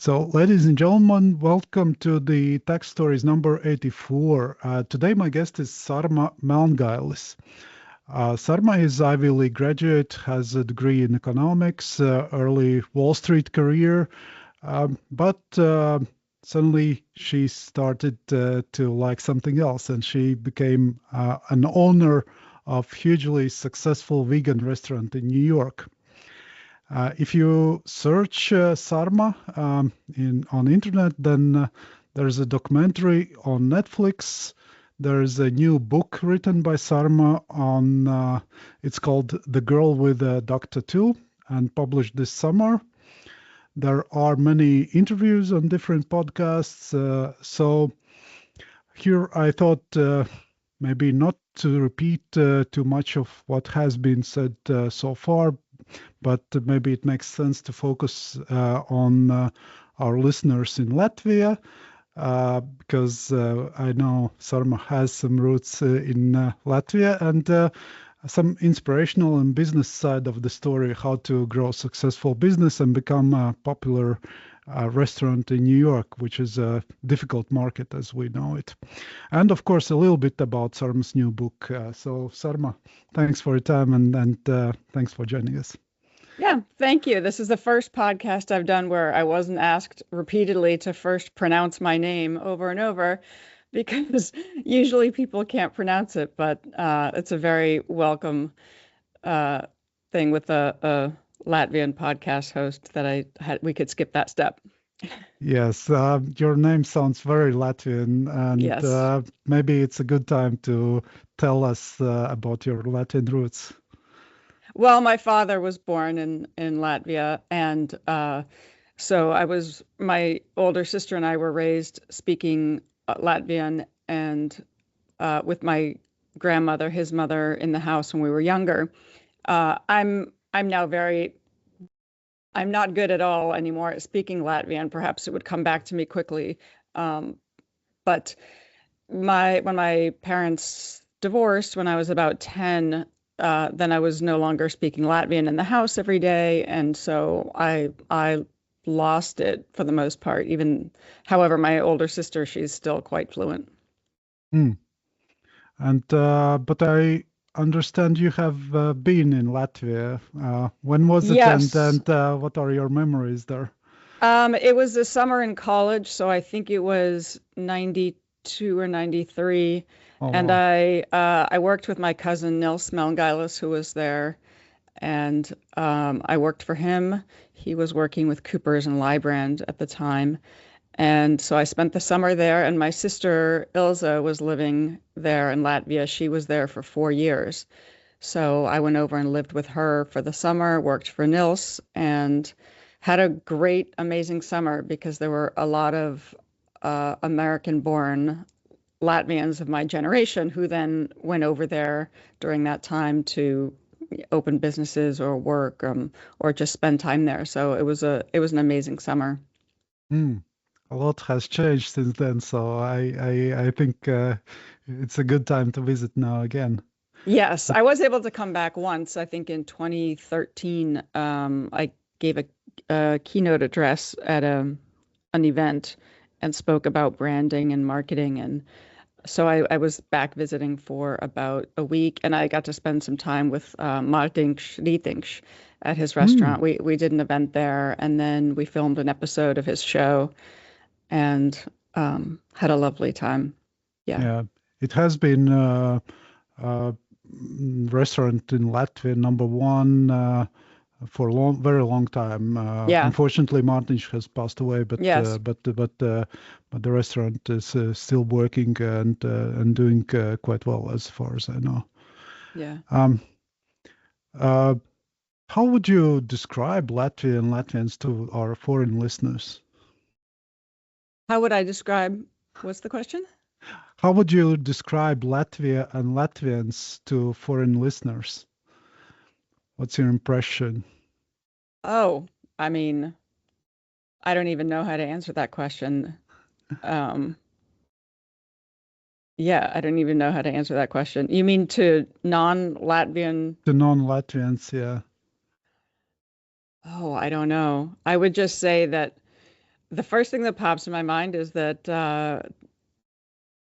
So, ladies and gentlemen, welcome to the Tech Stories number 84. Today, my guest is Sarma Melngailis. Sarma is Ivy League graduate, has a degree in economics, early Wall Street career, but suddenly she started to like something else, and she became an owner of hugely successful vegan restaurant in New York. If you search Sarma on internet, then there's a documentary on Netflix. There's a new book written by Sarma on it's called The Girl with a Dr. Tattoo and published this summer. There are many interviews on different podcasts. So here I thought maybe not to repeat too much of what has been said so far, but maybe it makes sense to focus on our listeners in Latvia, because I know Sarma has some roots in Latvia and some inspirational and business side of the story, how to grow successful business and become a popular restaurant in New York, which is a difficult market as we know it. And of course, a little bit about Sarma's new book. So Sarma, thanks for your time and thanks for joining us. Yeah, thank you. This is the first podcast I've done where I wasn't asked repeatedly to first pronounce my name over and over, because usually people can't pronounce it, but it's a very welcome thing with a Latvian podcast host that we could skip that step. Yes, your name sounds very Latvian, and Yes. Maybe it's a good time to tell us about your Latvian roots. Well, my father was born in Latvia, and so my older sister and I were raised speaking Latvian, and with my grandmother, his mother, in the house when we were younger. I'm not good at all anymore at speaking Latvian. Perhaps it would come back to me quickly. But when my parents divorced when I was about 10, then I was no longer speaking Latvian in the house every day, and so I lost it for the most part. However, my older sister, she's still quite fluent. And but I understand you have been in Latvia. When was it, Yes. and what are your memories there? It was a summer in college, so I think it was 92 or 93. Oh, And wow. I worked with my cousin Nils Melngailis, who was there, and I worked for him. He was working with Coopers and Lybrand at the time. And so I spent the summer there, and my sister Ilza was living there in Latvia. She was there for 4 years. So I went over and lived with her for the summer, worked for Nils, and had a great, amazing summer because there were a lot of American-born Latvians of my generation who then went over there during that time to open businesses or work, or just spend time there. So it was an amazing summer. A lot has changed since then, so I think it's a good time to visit now again. Yes, I was able to come back once. I think in 2013, I gave a keynote address at an event and spoke about branding and marketing. And so I was back visiting for about a week, and I got to spend some time with Martin Rītiņš at his restaurant. We did an event there, and then we filmed an episode of his show and had a lovely time. Yeah, it has been restaurant in Latvia #1 for a very long time. Unfortunately, Martin has passed away, but yes. but the restaurant is still working and doing quite well as far as I know. Yeah. How would you describe Latvia and Latvians to our foreign listeners? How would I describe? What's the question? How would you describe Latvia and Latvians to foreign listeners? What's your impression? Oh, I mean, I don't even know how to answer that question. Yeah, I don't even know how to answer that question. You mean to non-Latvian? To non-Latvians, yeah. Oh, I don't know. I would just say that the first thing that pops in my mind is that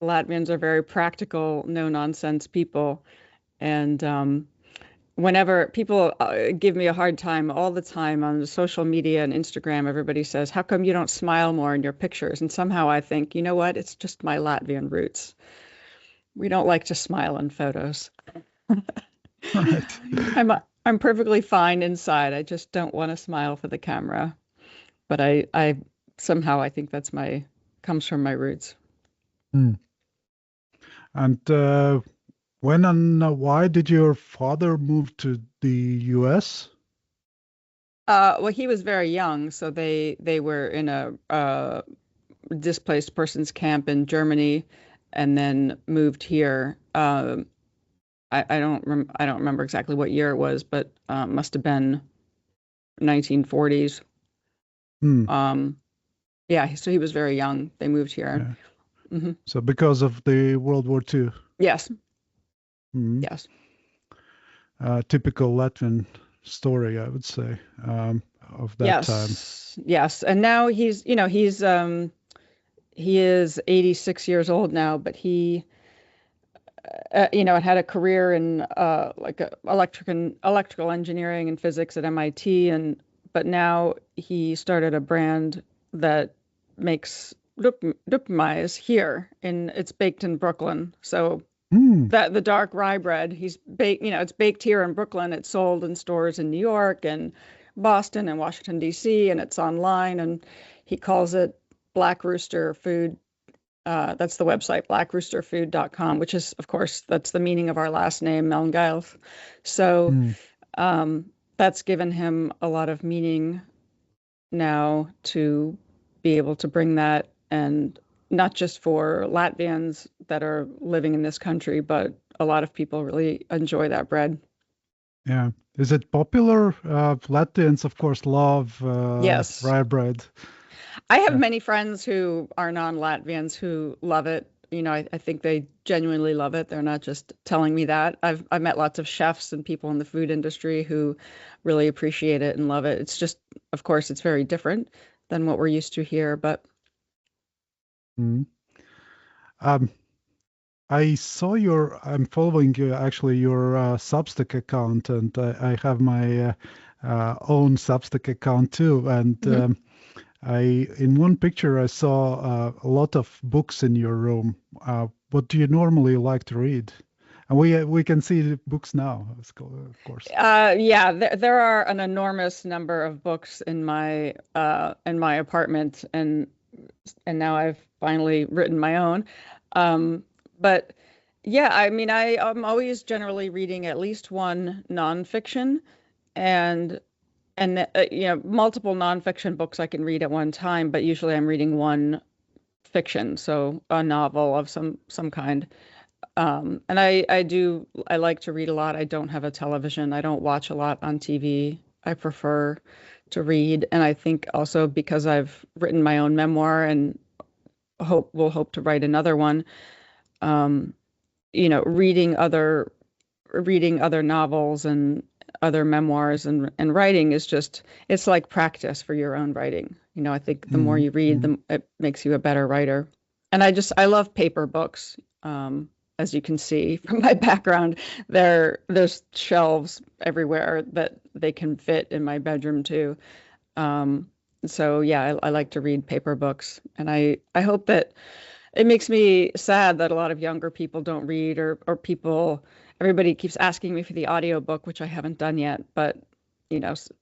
Latvians are very practical, no nonsense people, and whenever people give me a hard time all the time on social media and Instagram, everybody says, "How come you don't smile more in your pictures?" And somehow I think, you know what? It's just my Latvian roots. We don't like to smile in photos. Right. I'm perfectly fine inside. I just don't want to smile for the camera. But I somehow I think that's comes from my roots. Hmm. And when and why did your father move to the US? Well, he was very young, so they were in a displaced persons camp in Germany, and then moved here. I don't remember exactly what year it was, but must have been 1940s. Hmm. Yeah, so he was very young. They moved here. Yeah. Hmm. So because of the World War II. Yes. Hmm. Yes. Typical Latvian story, I would say, of that time. Yes. And now he is 86 years old now, but he had a career in like electrical engineering and physics at MIT, but now he started a brand that makes dupmais here, it's baked in Brooklyn. So that the dark rye bread, it's baked here in Brooklyn. It's sold in stores in New York and Boston and Washington D.C. and it's online, and he calls it Black Rooster Food. That's the website, blackroosterfood.com, which is, of course, that's the meaning of our last name, Melngailis. So that's given him a lot of meaning now to be able to bring that, and not just for Latvians that are living in this country, but a lot of people really enjoy that bread. Yeah. Is it popular? Latvians, of course, love Yes. rye bread. I have many friends who are non-Latvians who love it. I think they genuinely love it. They're not just telling me that. I've met lots of chefs and people in the food industry who really appreciate it and love it. It's just, of course, it's very different than what we're used to here, but Um, I'm following actually your Substack account, and I have my own Substack account too. And in one picture, I saw a lot of books in your room. What do you normally like to read? And we can see the books now, of course. Yeah, there are an enormous number of books in my apartment, and now I've finally written my own. But yeah, I mean, I'm always generally reading at least one nonfiction, and multiple nonfiction books I can read at one time, but usually I'm reading one fiction, so a novel of some kind. And I like to read a lot. I don't have a television. I don't watch a lot on TV. I prefer to read. And I think also because I've written my own memoir and hope to write another one, reading other novels and other memoirs and writing is just, it's like practice for your own writing. I think the more you read, it makes you a better writer. And I love paper books. As you can see from my background, there's shelves everywhere that they can fit in my bedroom too. So yeah, I like to read paper books, and I hope that it makes me sad that a lot of younger people don't read, or everybody keeps asking me for the audiobook, which I haven't done yet, but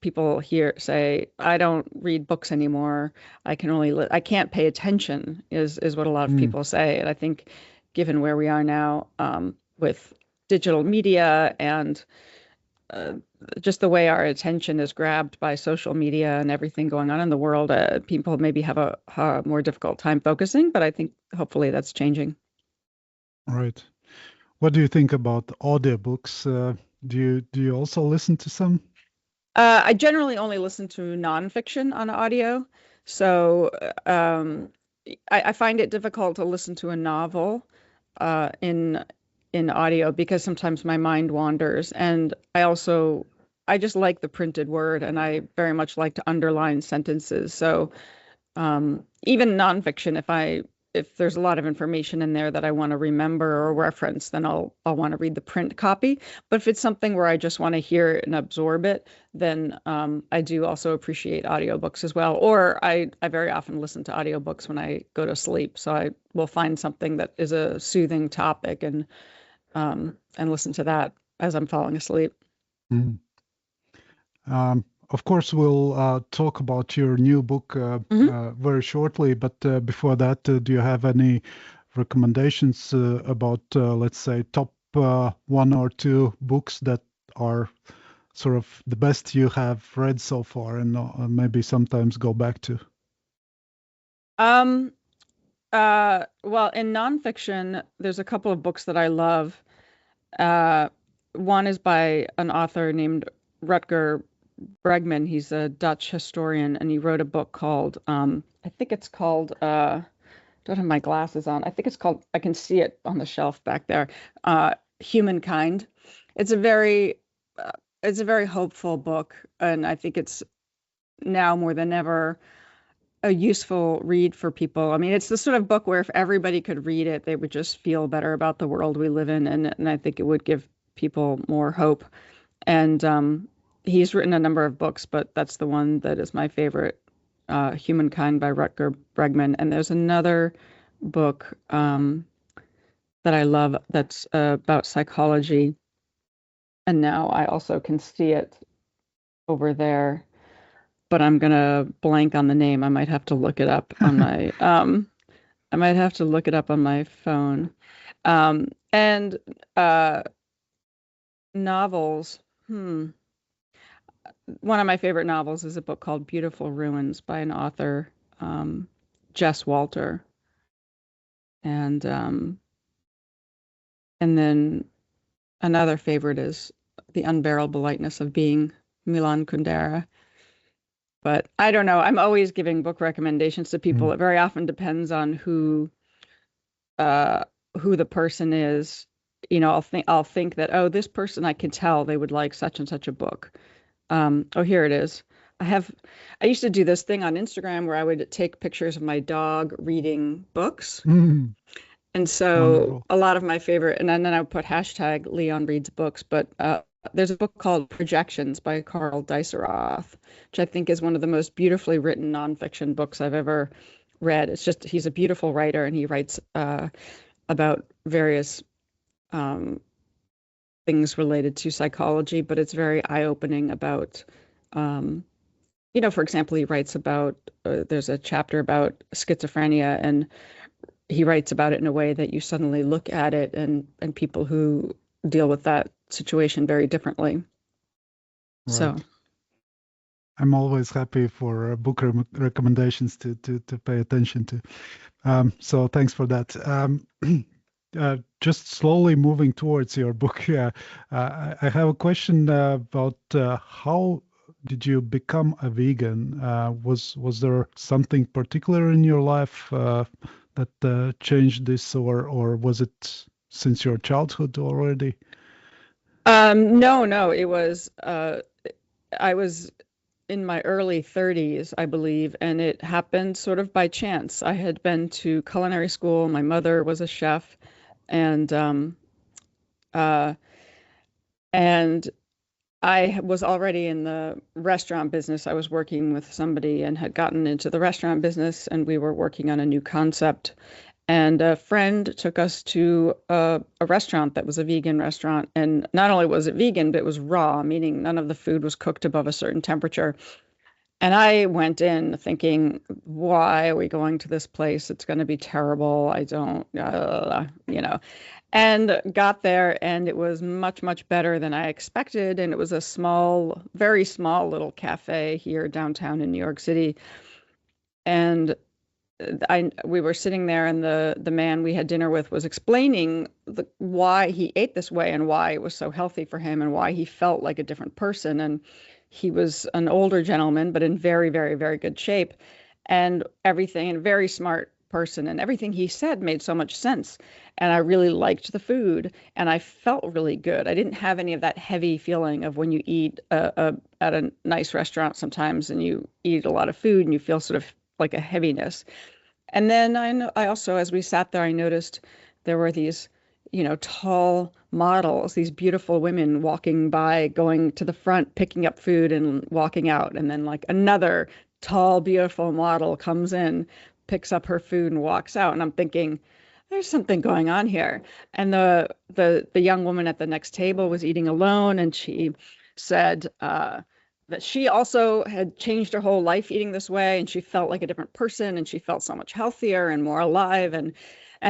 people here say, I don't read books anymore. I can't pay attention is what a lot of people say. And I think given where we are now, with digital media and just the way our attention is grabbed by social media and everything going on in the world, people maybe have a more difficult time focusing, but I think hopefully that's changing. Right. What do you think about audiobooks? Do you also listen to some? I generally only listen to nonfiction on audio. So I find it difficult to listen to a novel in audio because sometimes my mind wanders. And I just like the printed word, and I very much like to underline sentences. So Even nonfiction, if there's a lot of information in there that I want to remember or reference, then I'll want to read the print copy. But if it's something where I just want to hear it and absorb it, then I do also appreciate audiobooks as well. Or I very often listen to audiobooks when I go to sleep. So I will find something that is a soothing topic and listen to that as I'm falling asleep. Mm. Of course, we'll talk about your new book very shortly, but before that, do you have any recommendations about, let's say, top 1 or 2 books that are sort of the best you have read so far and maybe sometimes go back to? Well, in nonfiction, there's a couple of books that I love. One is by an author named Rutger Bregman. He's a Dutch historian, and he wrote a book called, I think it's called, don't have my glasses on. I think it's called, I can see it on the shelf back there, Humankind. It's a very hopeful book, and I think it's now more than ever a useful read for people. I mean, it's the sort of book where if everybody could read it, they would just feel better about the world we live in, and I think it would give people more hope. And he's written a number of books, but that's the one that is my favorite, Humankind by Rutger Bregman. And there's another book that I love that's about psychology. And now I also can see it over there, but I'm gonna blank on the name. I might have to look it up on my I might have to look it up on my phone. And novels. One of my favorite novels is a book called Beautiful Ruins by an author, Jess Walter. And then another favorite is The Unbearable Lightness of Being, Milan Kundera. But I don't know. I'm always giving book recommendations to people. It very often depends on who the person is. You know, I'll think that, oh, this person, I can tell they would like such and such a book. Oh, here it is. I used to do this thing on Instagram where I would take pictures of my dog reading books. And so Wonderful. A lot of my favorite, and then I would put hashtag Leon reads books, but there's a book called Projections by Carl Deiseroth, which I think is one of the most beautifully written nonfiction books I've ever read. It's just, he's a beautiful writer, and he writes about various things related to psychology, but it's very eye-opening about, you know, for example, he writes about, there's a chapter about schizophrenia, and he writes about it in a way that you suddenly look at it and people who deal with that situation very differently. Right. So I'm always happy for book recommendations to pay attention to. So thanks for that. Just slowly moving towards your book, I have a question about how did you become a vegan? Was there something particular in your life that changed this, or was it since your childhood already? no, it was I was in my early 30s, I believe, and it happened sort of by chance. I had been to culinary school. My mother was a chef, and I was already in the restaurant business. I was working with somebody and had gotten into the restaurant business, and we were working on a new concept. And a friend took us to a restaurant that was a vegan restaurant. And not only was it vegan, but it was raw, meaning none of the food was cooked above a certain temperature. And I went in thinking, why are we going to this place? It's going to be terrible. I don't, you know, and got there, and it was much, much better than I expected. And it was a small, very small little cafe here downtown in New York City. And we were sitting there, and the man we had dinner with was explaining why he ate this way and why it was so healthy for him and why he felt like a different person. And he was an older gentleman, but in very, very, very good shape, and everything, and a very smart person, and everything he said made so much sense. And I really liked the food, and I felt really good. I didn't have any of that heavy feeling of when you eat at a nice restaurant sometimes, and you eat a lot of food and you feel sort of like a heaviness. And then I also, as we sat there, I noticed there were these, tall models, these beautiful women walking by, going to the front, picking up food and walking out. And then like another tall, beautiful model comes in, picks up her food and walks out. And I'm thinking, there's something going on here. And the young woman at the next table was eating alone, and she said, that she also had changed her whole life eating this way, and she felt like a different person, and she felt so much healthier and more alive. And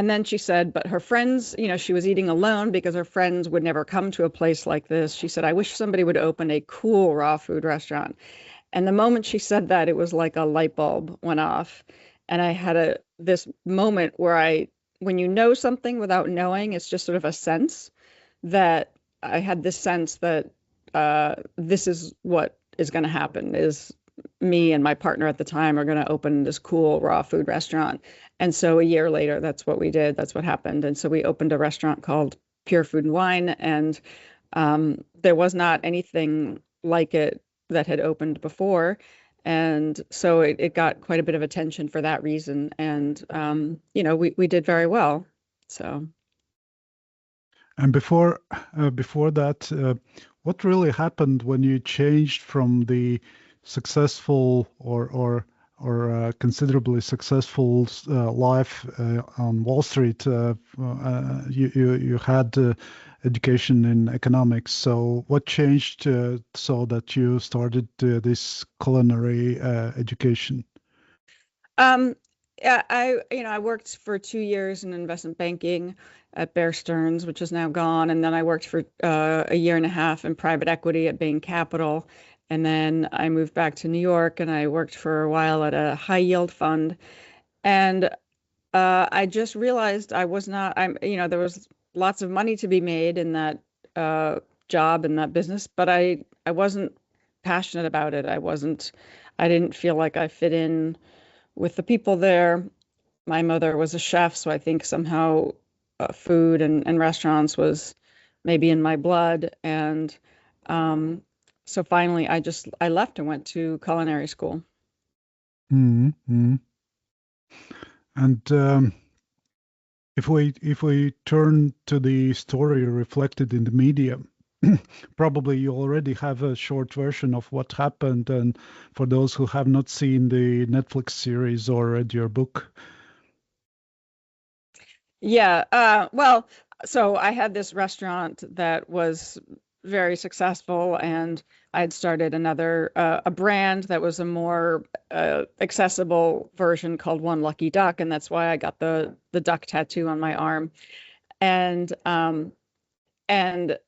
then she said, but her friends, she was eating alone because her friends would never come to a place like this. She said, I wish somebody would open a cool raw food restaurant. And the moment she said that, it was like a light bulb went off. And I had this moment where when you know something without knowing, it's just sort of a sense that I had this sense that this is what is going to happen, is me and my partner at the time are going to open this cool raw food restaurant. And so a year later, that's what we did. That's what happened. And so we opened a restaurant called Pure Food and Wine. And there was not anything like it that had opened before. And so it got quite a bit of attention for that reason. And, we did very well. So. And before that, what really happened when you changed from the successful or considerably successful life on Wall Street? You had education in economics. So what changed so that you started this culinary education? Yeah, I worked for 2 years in investment banking at Bear Stearns, which is now gone. And then I worked for a year and a half in private equity at Bain Capital. And then I moved back to New York, and I worked for a while at a high yield fund. And I just realized there was lots of money to be made in that job, in that business, but I wasn't passionate about it. I didn't feel like I fit in with the people there. My mother was a chef, so I think somehow food and restaurants was maybe in my blood. And so finally, I left and went to culinary school. Mm-hmm. And if we turn to the story reflected in the media, probably you already have a short version of what happened. And for those who have not seen the Netflix series or read your book. Yeah. Well, so I had this restaurant that was very successful, and I had started a brand that was a more accessible version called One Lucky Duck, and that's why I got the duck tattoo on my arm. And and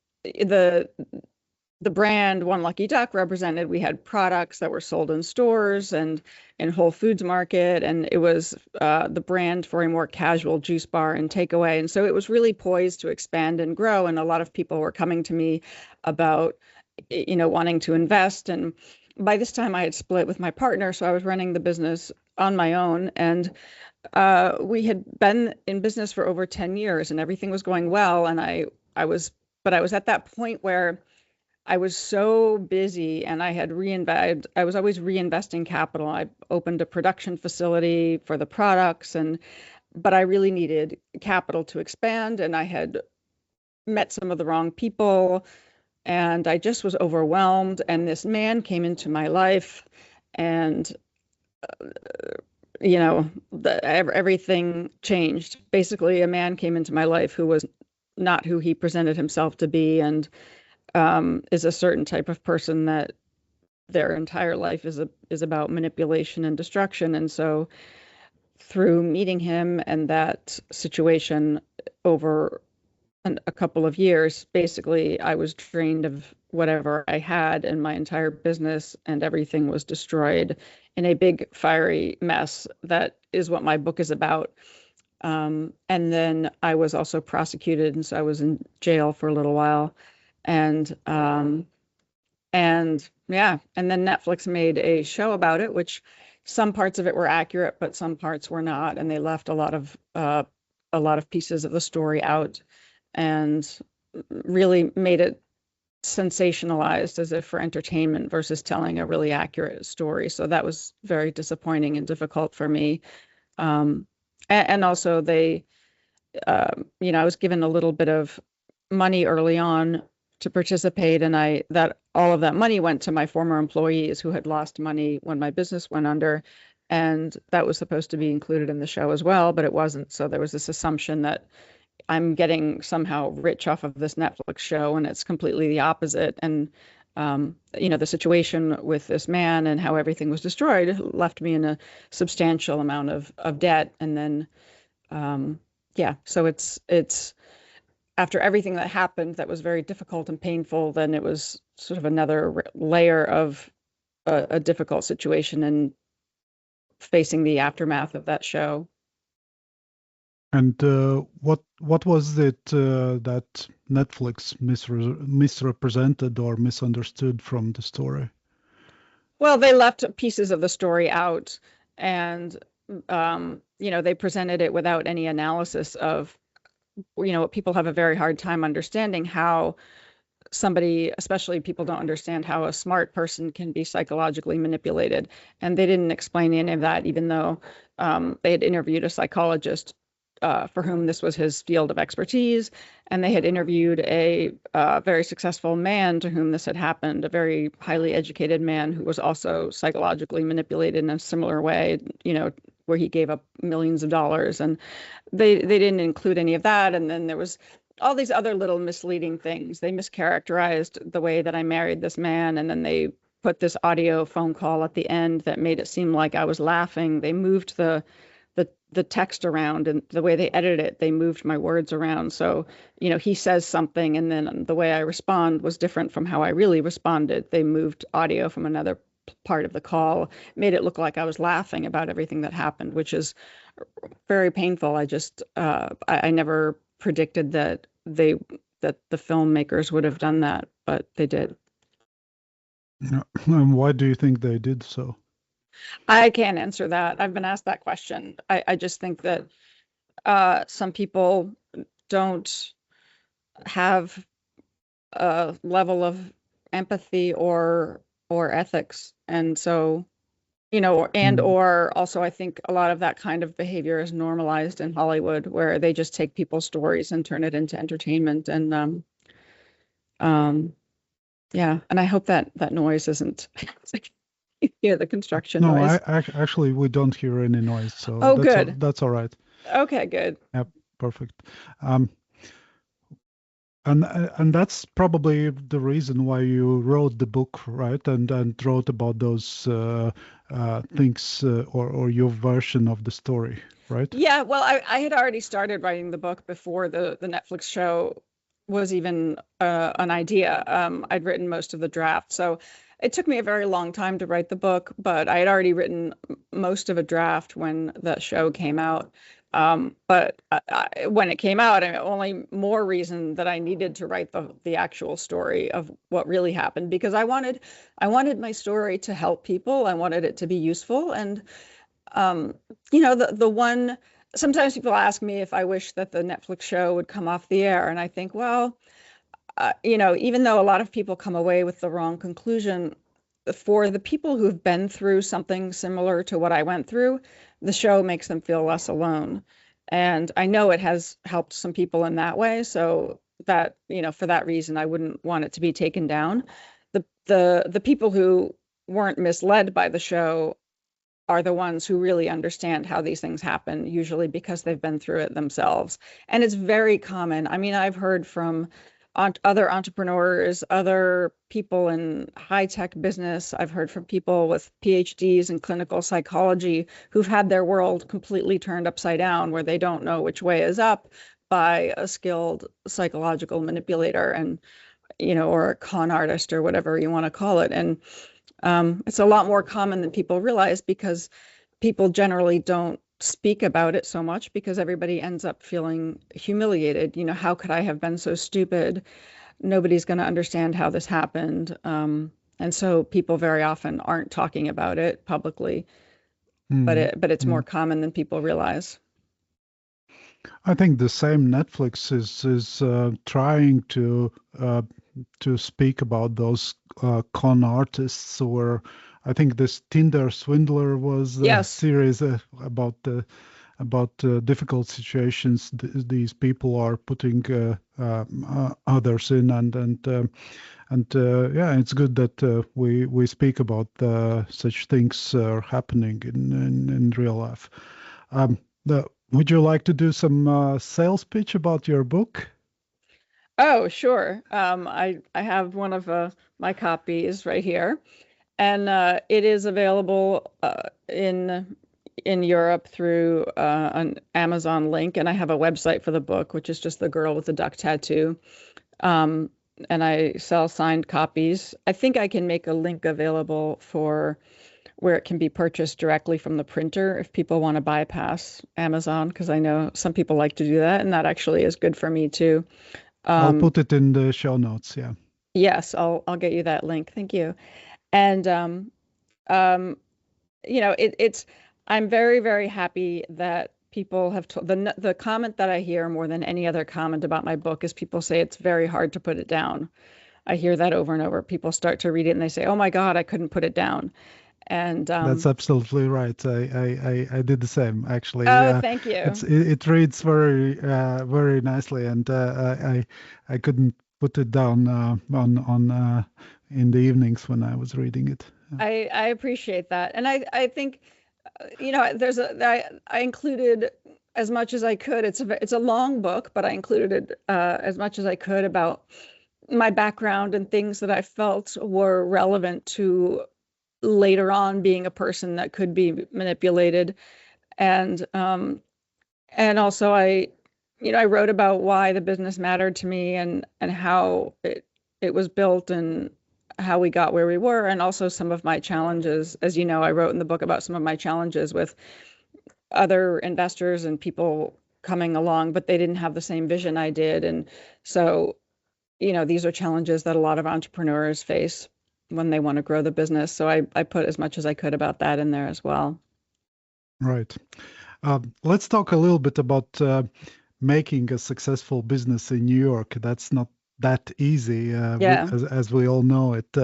the brand One Lucky Duck represented, we had products that were sold in stores and in Whole Foods Market, and it was the brand for a more casual juice bar and takeaway. And so it was really poised to expand and grow. And a lot of people were coming to me about, wanting to invest. And by this time I had split with my partner, so I was running the business on my own. And we had been in business for over 10 years and everything was going well. And I was at that point where I was so busy, and I was always reinvesting capital. I opened a production facility for the products, but I really needed capital to expand, and I had met some of the wrong people, and I just was overwhelmed. And this man came into my life, and everything changed. Basically, a man came into my life who was not who he presented himself to be, and is a certain type of person that their entire life is about manipulation and destruction. And so through meeting him and that situation over a couple of years, basically I was drained of whatever I had, and my entire business and everything was destroyed in a big fiery mess. That is what my book is about. And then I was also prosecuted, and so I was in jail for a little while. And yeah, and then Netflix made a show about it, which some parts of it were accurate, but some parts were not, and they left a lot of pieces of the story out, and really made it sensationalized as if for entertainment versus telling a really accurate story. So that was very disappointing and difficult for me. And also they, I was given a little bit of money early on to participate, and that all of that money went to my former employees who had lost money when my business went under, and that was supposed to be included in the show as well, but it wasn't. So there was this assumption that I'm getting somehow rich off of this Netflix show, and it's completely the opposite. And the situation with this man and how everything was destroyed left me in a substantial amount of debt. And then, so it's after everything that happened that was very difficult and painful, then it was sort of another layer of a difficult situation and facing the aftermath of that show. And what was it that Netflix misrepresented or misunderstood from the story? Well, they left pieces of the story out, and they presented it without any analysis of, people have a very hard time understanding how somebody, especially people don't understand how a smart person can be psychologically manipulated. And they didn't explain any of that, even though they had interviewed a psychologist for whom this was his field of expertise. And they had interviewed a very successful man to whom this had happened, a very highly educated man who was also psychologically manipulated in a similar way, where he gave up millions of dollars. And they didn't include any of that. And then there was all these other little misleading things. They mischaracterized the way that I married this man, and then they put this audio phone call at the end that made it seem like I was laughing. They moved the text around, and the way they edited it, they moved my words around. So, he says something, and then the way I respond was different from how I really responded. They moved audio from another part of the call, made it look like I was laughing about everything that happened, which is very painful. I never predicted that the filmmakers would have done that, but they did. And why do you think they did so? I can't answer that. I've been asked that question. I just think that some people don't have a level of empathy or ethics, and so or also I think a lot of that kind of behavior is normalized in Hollywood, where they just take people's stories and turn it into entertainment. And and I hope that noise isn't you hear the construction noise. No, actually we don't hear any noise, so good. That's all right. Okay, good. Yep, perfect. And that's probably the reason why you wrote the book, right? And wrote about those things or your version of the story, right? Yeah, well, I had already started writing the book before the Netflix show was even an idea. I'd written most of the draft, so it took me a very long time to write the book, but I had already written most of a draft when the show came out. But when it came out, only more reason that I needed to write the actual story of what really happened, because I wanted my story to help people. I wanted it to be useful. And, sometimes people ask me if I wish that the Netflix show would come off the air. And I think, well, even though a lot of people come away with the wrong conclusion, for the people who've been through something similar to what I went through, the show makes them feel less alone. And I know it has helped some people in that way. So that, for that reason, I wouldn't want it to be taken down. The people who weren't misled by the show are the ones who really understand how these things happen, usually because they've been through it themselves. And it's very common. I mean, I've heard from other entrepreneurs, other people in high-tech business. I've heard from people with PhDs in clinical psychology who've had their world completely turned upside down, where they don't know which way is up, by a skilled psychological manipulator, and or a con artist, or whatever you want to call it. And it's a lot more common than people realize, because people generally don't speak about it so much, because everybody ends up feeling humiliated. How could I have been so stupid? Nobody's going to understand how this happened. And so people very often aren't talking about it publicly, but it's more common than people realize. I think the same Netflix is trying to to speak about those con artists, or I think this Tinder Swindler was a Yes. series about difficult situations these people are putting others in, yeah, it's good that we speak about such things happening in real life. Would you like to do some sales pitch about your book? Oh, sure. I have one of my copies right here, and it is available in Europe through an Amazon link, and I have a website for the book, which is just the girl with the duck tattoo. Um, and I sell signed copies. I think I can make a link available for where it can be purchased directly from the printer if people want to bypass Amazon, because I know some people like to do that, and that actually is good for me too. I'll Um, put it in the show notes. Yeah. yes, I'll get you that link. Thank you. And um, it's I'm very, very happy that people have told the comment that I hear more than any other comment about my book is people say it's very hard to put it down. I hear that over and over. People start to read it and they say, "Oh my God, I couldn't put it down." And That's absolutely right. I did the same actually. oh, thank you. It reads very nicely, and I couldn't put it down on in the evenings when I was reading it. I appreciate that, and I think I included as much as I could. It's a long book, but I included as much as I could about my background and things that I felt were relevant to later on being a person that could be manipulated. And also I wrote about why the business mattered to me and how it was built and how we got where we were, and also some of my challenges. As you know, I wrote in the book about some of my challenges with other investors and people coming along, but they didn't have the same vision I did. And so, these are challenges that a lot of entrepreneurs face when they want to grow the business. So I put as much as I could about that in there as well. Right. Let's talk a little bit about making a successful business in New York. That's not that easy, Yeah. as we all know it.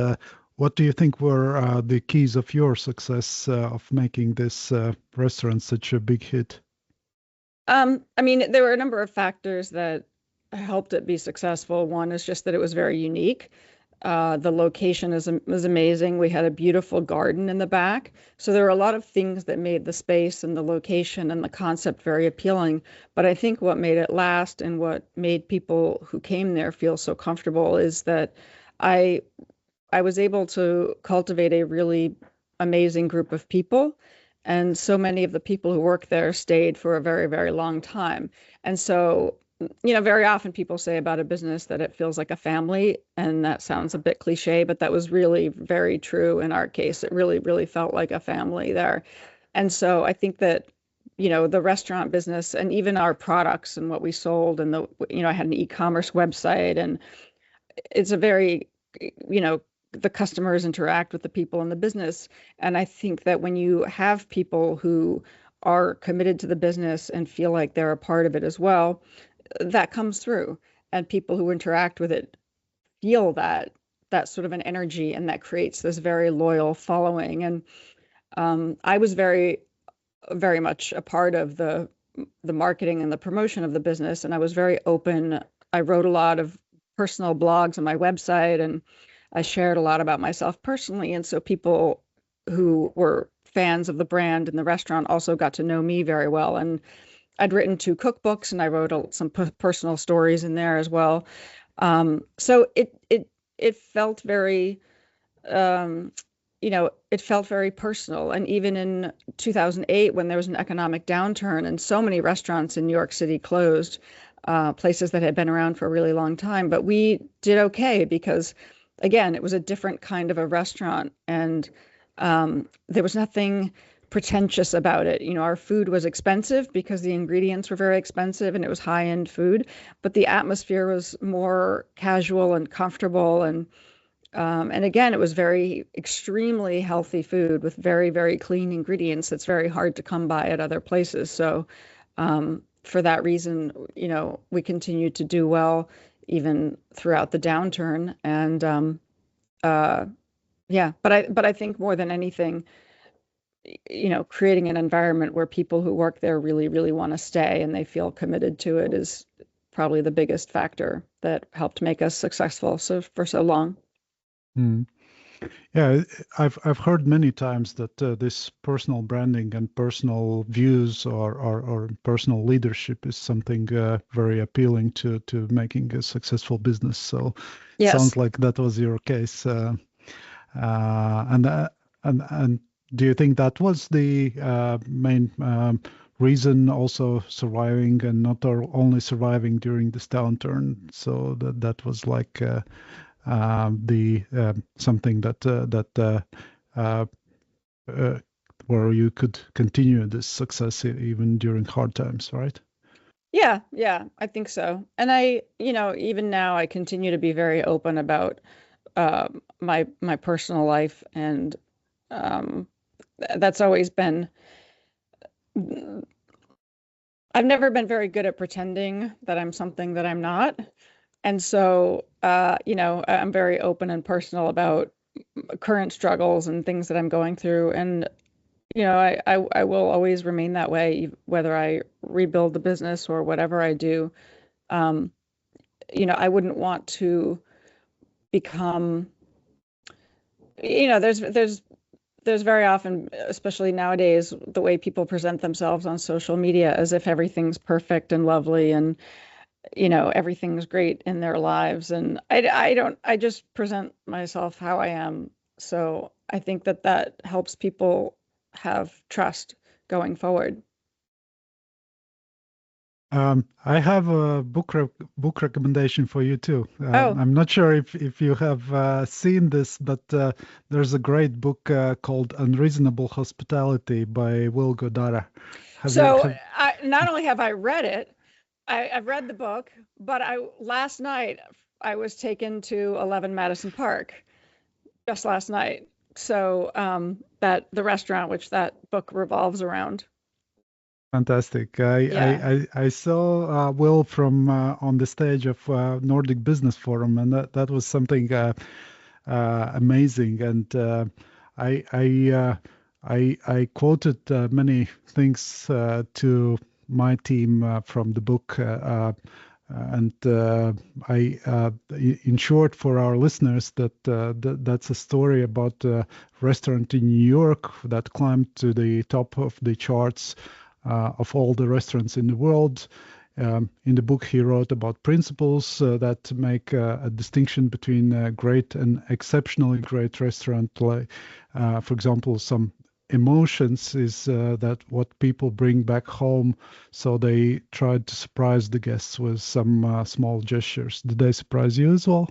What do you think were the keys of your success of making this restaurant such a big hit? I mean, there were a number of factors that helped it be successful. One is just that it was very unique. The location was amazing. We had a beautiful garden in the back. So there were a lot of things that made the space and the location and the concept very appealing. But I think what made it last and what made people who came there feel so comfortable is that I I was able to cultivate a really amazing group of people. And so many of the people who work there stayed for a very, very long time. And so, very often people say about a business that it feels like a family. And that sounds a bit cliche, but that was really very true in our case. It really, really felt like a family there. And so I think that, the restaurant business and even our products and what we sold and I had an e-commerce website, and it's a very, you know, the customers interact with the people in the business. And I think that when you have people who are committed to the business and feel like they're a part of it as well, that comes through. And people who interact with it feel that sort of an energy, and that creates this very loyal following. And I was very, very much a part of the marketing and the promotion of the business, and I was very open. I wrote a lot of personal blogs on my website, and I shared a lot about myself personally. And so people who were fans of the brand and the restaurant also got to know me very well. And I'd written 2 cookbooks, and I wrote some personal stories in there as well. So it felt very, um, it felt very personal. And even in 2008, when there was an economic downturn and so many restaurants in New York City closed, places that had been around for a really long time, but we did okay because, again, it was a different kind of a restaurant, and there was nothing pretentious about it. Our food was expensive because the ingredients were very expensive and it was high-end food, but the atmosphere was more casual and comfortable, and again, it was very extremely healthy food with very, very clean ingredients that's very hard to come by at other places. So for that reason, we continued to do well even throughout the downturn. And yeah, but I think more than anything, creating an environment where people who work there really, really want to stay and they feel committed to it is probably the biggest factor that helped make us successful for so long. Mm. Yeah, I've heard many times that this personal branding and personal views or personal leadership is something very appealing to making a successful business. So it Yes. sounds like that was your case. And do you think that was the main reason also surviving and not only surviving during this downturn? So that was like the something that where you could continue this success even during hard times, right? Yeah, I think so. And even now I continue to be very open about my personal life, and that's always been. I've never been very good at pretending that I'm something that I'm not. And so, I'm very open and personal about current struggles and things that I'm going through. And, I will always remain that way, whether I rebuild the business or whatever I do. I wouldn't want to become, there's very often, especially nowadays, the way people present themselves on social media as if everything's perfect and lovely and everything's great in their lives. And I just present myself how I am. So I think that helps people have trust going forward. I have a book recommendation for you too. Oh, I'm not sure if you have seen this, but there's a great book called Unreasonable Hospitality by Will Guidara. Not only have I read it, I've read the book, but last night I was taken to 11 Madison Park just last night. So that the restaurant which that book revolves around. Fantastic. Yeah. I saw Will from on the stage of Nordic Business Forum, and that was something amazing. And I quoted many things to my team from the book, and in short, for our listeners, that's a story about a restaurant in New York that climbed to the top of the charts of all the restaurants in the world. In the book, he wrote about principles that make a distinction between a great and exceptionally great restaurant. Like, for example, some emotions is that what people bring back home. So they tried to surprise the guests with some small gestures. Did they surprise you as well?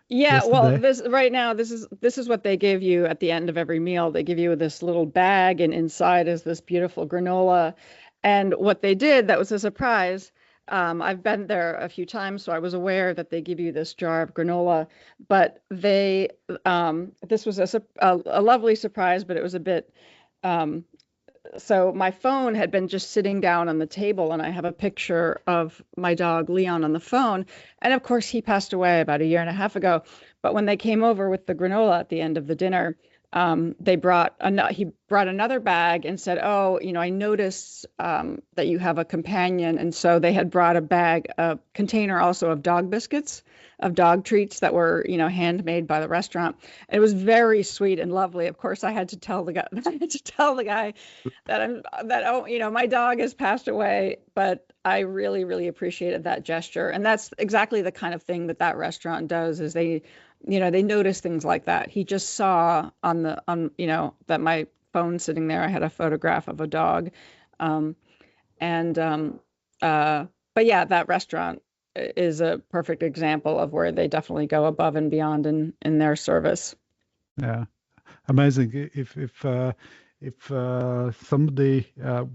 Yeah, well, Yesterday? this is what they give you at the end of every meal. They give you this little bag, and inside is this beautiful granola. And what they did, that was a surprise. I've been there a few times, so I was aware that they give you this jar of granola. But this was a lovely surprise, but it was a bit. Um, so my phone had been just sitting down on the table, and I have a picture of my dog Leon on the phone. And of course, he passed away about a year and a half ago. But when they came over with the granola at the end of the dinner, he brought another bag and said, "Oh, I noticed that you have a companion." And so they had brought a container also of dog biscuits, of dog treats that were, handmade by the restaurant. And it was very sweet and lovely. Of course, I had to tell the guy, my dog has passed away, but I really, really appreciated that gesture. And that's exactly the kind of thing that restaurant does, is they notice things like that. He just saw that my phone sitting there, I had a photograph of a dog. And but yeah, that restaurant is a perfect example of where they definitely go above and beyond in their service. Yeah, amazing. If somebody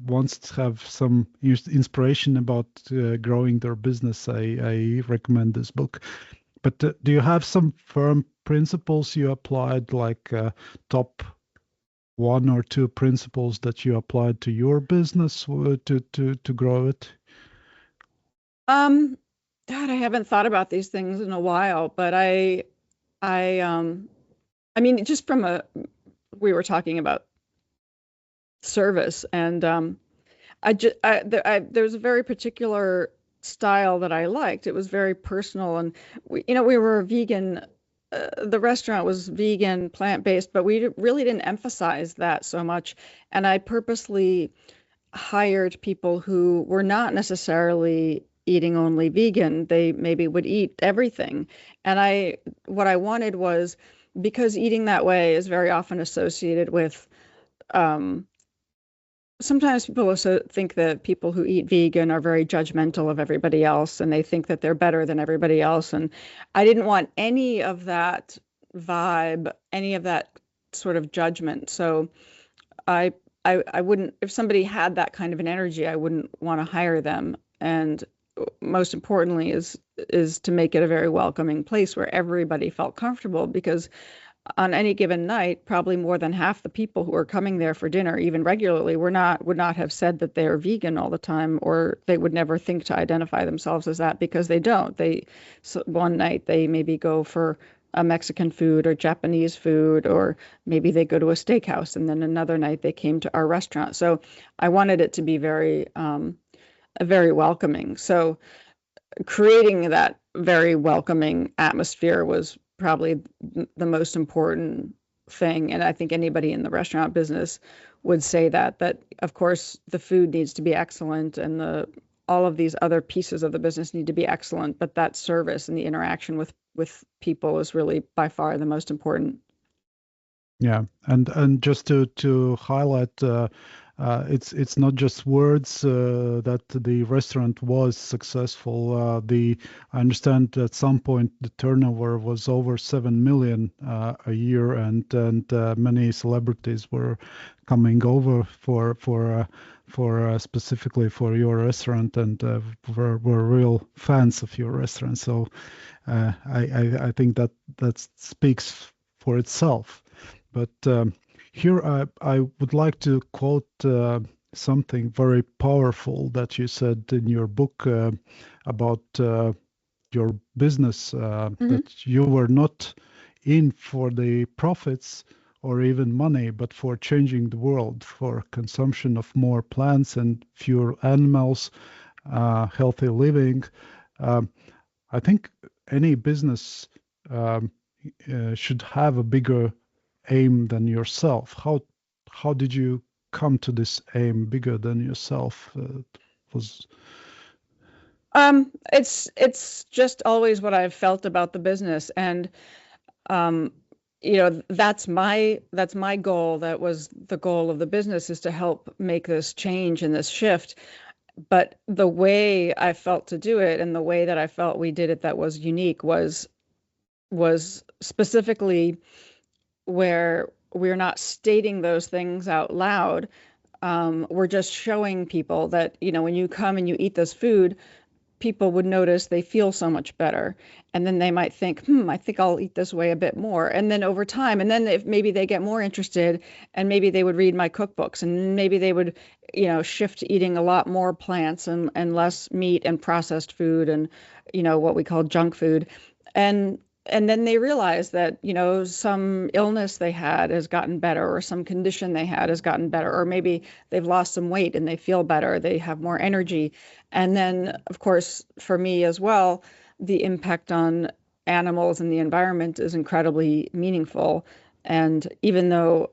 wants to have some inspiration about growing their business, I recommend this book. But do you have some firm principles you applied, like top one or two principles that you applied to your business to grow it? God, I haven't thought about these things in a while, but I mean, just we were talking about service, and there's a very particular style that I liked. It was very personal, and we were vegan. The restaurant was vegan, plant-based, but we really didn't emphasize that so much. And I purposely hired people who were not necessarily eating only vegan. They maybe would eat everything. And what I wanted was, because eating that way is very often associated with, sometimes people also think that people who eat vegan are very judgmental of everybody else, and they think that they're better than everybody else. And I didn't want any of that vibe, any of that sort of judgment. So I wouldn't, if somebody had that kind of an energy, I wouldn't want to hire them. And most importantly is to make it a very welcoming place where everybody felt comfortable, because on any given night, probably more than half the people who are coming there for dinner, even regularly, would not have said that they are vegan all the time, or they would never think to identify themselves as that, because they don't. So one night they maybe go for a Mexican food or Japanese food, or maybe they go to a steakhouse, and then another night they came to our restaurant. So I wanted it to be very welcoming. So creating that very welcoming atmosphere was probably the most important thing. And I think anybody in the restaurant business would say that of course the food needs to be excellent, and all of these other pieces of the business need to be excellent, but that service and the interaction with people is really by far the most important. Yeah, and just to highlight, it's not just words that the restaurant was successful. I understand at some point the turnover was over 7 million a year, and many celebrities were coming over for specifically for your restaurant, and were real fans of your restaurant. So I think that speaks for itself. But here I would like to quote something very powerful that you said in your book about your business, that you were not in for the profits or even money, but for changing the world, for consumption of more plants and fewer animals, healthy living. I think any business should have a bigger aim than yourself. How did you come to this aim bigger than yourself? It's just always what I've felt about the business, and that's my goal. That was the goal of the business, is to help make this change and this shift. But the way I felt to do it, and the way that I felt we did it that was unique, was specifically where we're not stating those things out loud. We're just showing people that, when you come and you eat this food, people would notice they feel so much better. And then they might think, I think I'll eat this way a bit more. And then over time, and then if maybe they get more interested, and maybe they would read my cookbooks, and maybe they would, shift to eating a lot more plants and less meat and processed food and, what we call junk food. And then they realize that, some illness they had has gotten better, or some condition they had has gotten better, or maybe they've lost some weight and they feel better, they have more energy. And then, of course, for me as well, the impact on animals and the environment is incredibly meaningful. And even though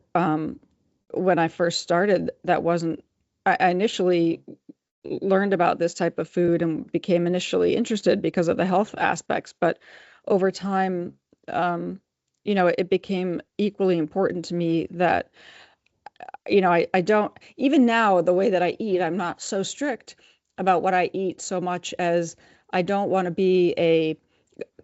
when I first started, I initially learned about this type of food and became initially interested because of the health aspects, but over time, it became equally important to me that, I don't, even now, the way that I eat, I'm not so strict about what I eat so much as I don't want to be a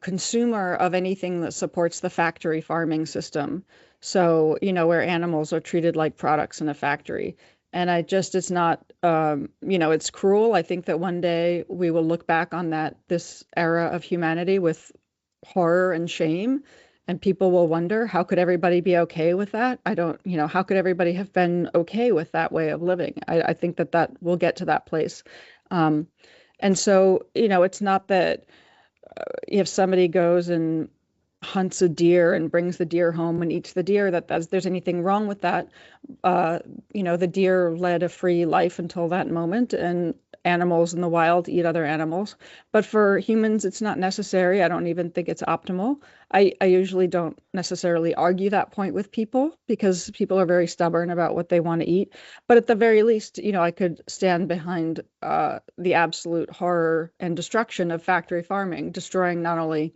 consumer of anything that supports the factory farming system. So, where animals are treated like products in a factory. And it's not, it's cruel. I think that one day we will look back on this era of humanity with horror and shame, and people will wonder, how could everybody be okay with that? How could everybody have been okay with that way of living? I think that will get to that place. And so, it's not that if somebody goes and hunts a deer and brings the deer home and eats the deer, that there's anything wrong with that. The deer led a free life until that moment, and animals in the wild eat other animals. But for humans, it's not necessary. I don't even think it's optimal. I usually don't necessarily argue that point with people because people are very stubborn about what they want to eat. But at the very least, I could stand behind the absolute horror and destruction of factory farming, destroying not only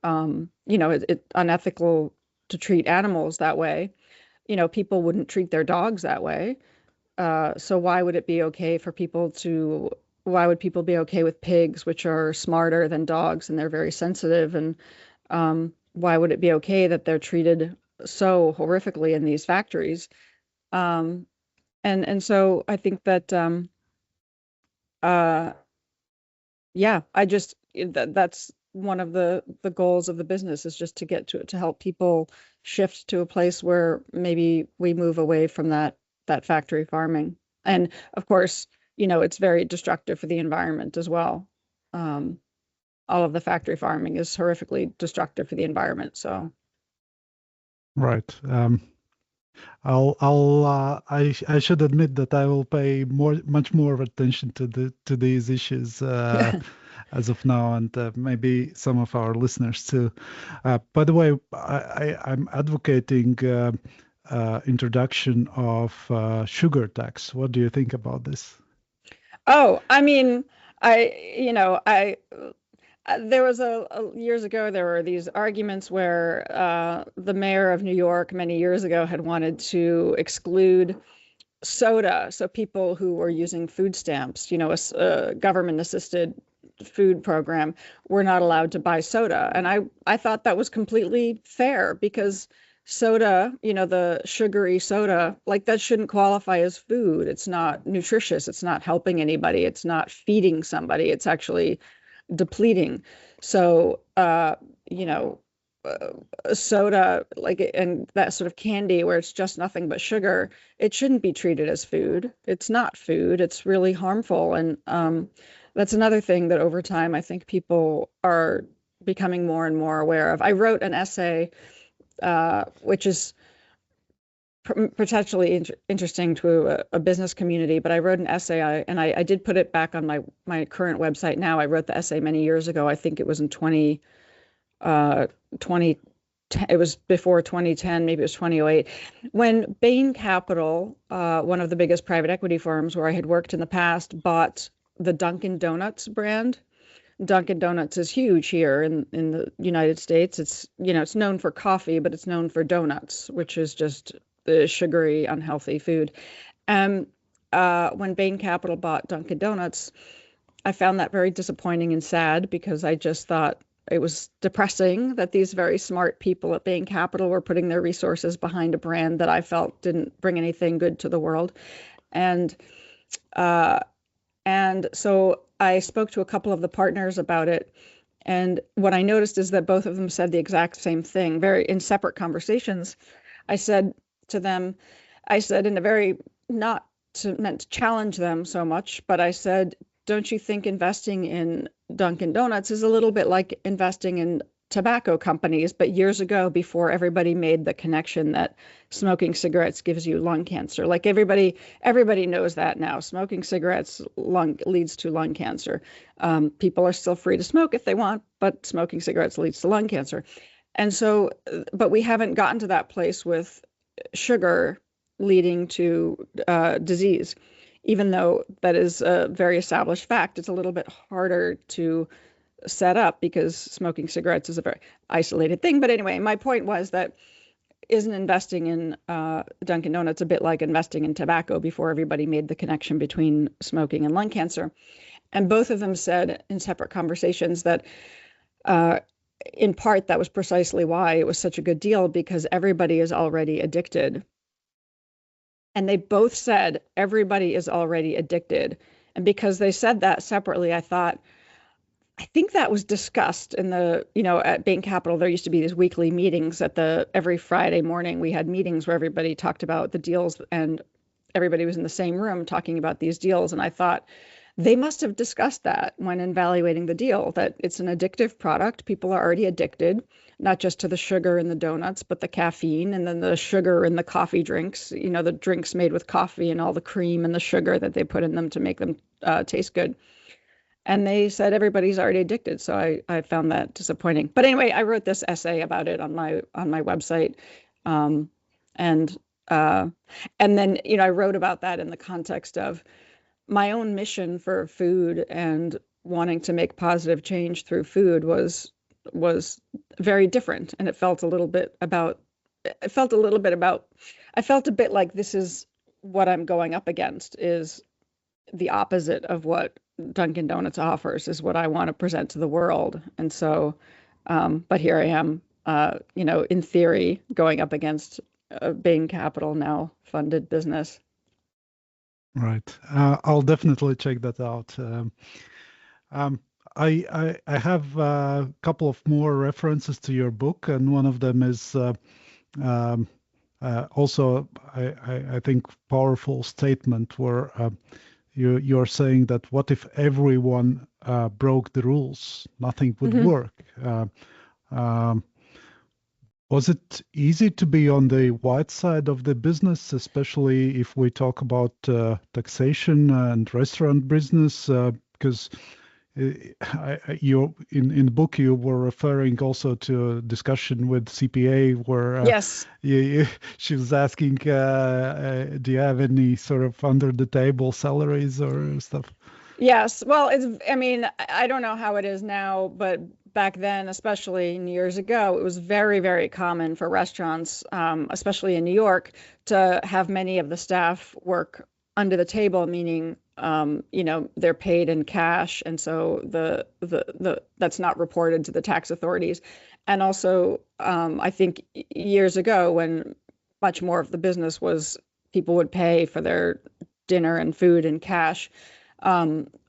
it's unethical to treat animals that way. People wouldn't treat their dogs that way. So why would people be okay with pigs, which are smarter than dogs and they're very sensitive? And why would it be okay that they're treated so horrifically in these factories? And so I think that that's one of the goals of the business, is just to get to help people shift to a place where maybe we move away from that factory farming. And of course, it's very destructive for the environment as well. All of the factory farming is horrifically destructive for the environment. So, right. I should admit that I will pay much more attention to these issues as of now, and maybe some of our listeners too. By the way, I'm advocating introduction of sugar tax. What do you think about this? Oh, I mean, there was years ago, there were these arguments where the mayor of New York many years ago had wanted to exclude soda. So people who were using food stamps, a government assisted food program, were not allowed to buy soda. And I thought that was completely fair, because soda, the sugary soda, like, that shouldn't qualify as food. It's not nutritious. It's not helping anybody. It's not feeding somebody. It's actually depleting. So, soda, like, and that sort of candy where it's just nothing but sugar, it shouldn't be treated as food. It's not food. It's really harmful. And that's another thing that over time I think people are becoming more and more aware of. I wrote an essay, which is potentially interesting to a business community, but I wrote an essay, and I did put it back on my current website now. I wrote the essay many years ago. I think it was in 2010. It was before 2010, maybe it was 2008, when Bain Capital, one of the biggest private equity firms where I had worked in the past, bought the Dunkin' Donuts brand. Dunkin' Donuts is huge here in the United States. It's, it's known for coffee, but it's known for donuts, which is just the sugary, unhealthy food. And when Bain Capital bought Dunkin' Donuts, I found that very disappointing and sad, because I just thought it was depressing that these very smart people at Bain Capital were putting their resources behind a brand that I felt didn't bring anything good to the world. And so I spoke to a couple of the partners about it. And what I noticed is that both of them said the exact same thing, very in separate conversations. I said to them, in a very, not meant to challenge them so much, but I said, don't you think investing in Dunkin' Donuts is a little bit like investing in tobacco companies, but years ago, before everybody made the connection that smoking cigarettes gives you lung cancer? Like, everybody knows that now. Smoking cigarettes leads to lung cancer. People are still free to smoke if they want, but smoking cigarettes leads to lung cancer. And so, but we haven't gotten to that place with sugar leading to disease. Even though that is a very established fact, it's a little bit harder to set up because smoking cigarettes is a very isolated thing. But anyway, my point was that, isn't investing in Dunkin' Donuts a bit like investing in tobacco before everybody made the connection between smoking and lung cancer? And both of them said in separate conversations that in part that was precisely why it was such a good deal, because everybody is already addicted. And they both said everybody is already addicted. And because they said that separately, I thought, I think that was discussed in the, at Bain Capital. There used to be these weekly meetings every Friday morning. We had meetings where everybody talked about the deals, and everybody was in the same room talking about these deals. And I thought, they must have discussed that when evaluating the deal, that it's an addictive product. People are already addicted, not just to the sugar in the donuts, but the caffeine and then the sugar in the coffee drinks, the drinks made with coffee and all the cream and the sugar that they put in them to make them taste good. And they said everybody's already addicted. So I found that disappointing. But anyway, I wrote this essay about it on my website. And then, I wrote about that in the context of my own mission for food and wanting to make positive change through food was very different. And I felt a bit like this is what I'm going up against, is the opposite of what Dunkin' Donuts offers, is what I want to present to the world. And so, but here I am, in theory, going up against a Bain Capital now funded business. Right. I'll definitely check that out. I have a couple of more references to your book, and one of them is also, I think, powerful statement where you're saying that what if everyone broke the rules? Nothing would work. Was it easy to be on the white side of the business, especially if we talk about taxation and restaurant business? Because you in the book you were referring also to a discussion with CPA where yes, she was asking, do you have any sort of under the table salaries or stuff? Yes. Well, I don't know how it is now, but back then, especially years ago, it was very, very common for restaurants, especially in New York, to have many of the staff work under the table, meaning, they're paid in cash. And so that's not reported to the tax authorities. And also, I think years ago, when much more of the business was people would pay for their dinner and food in cash,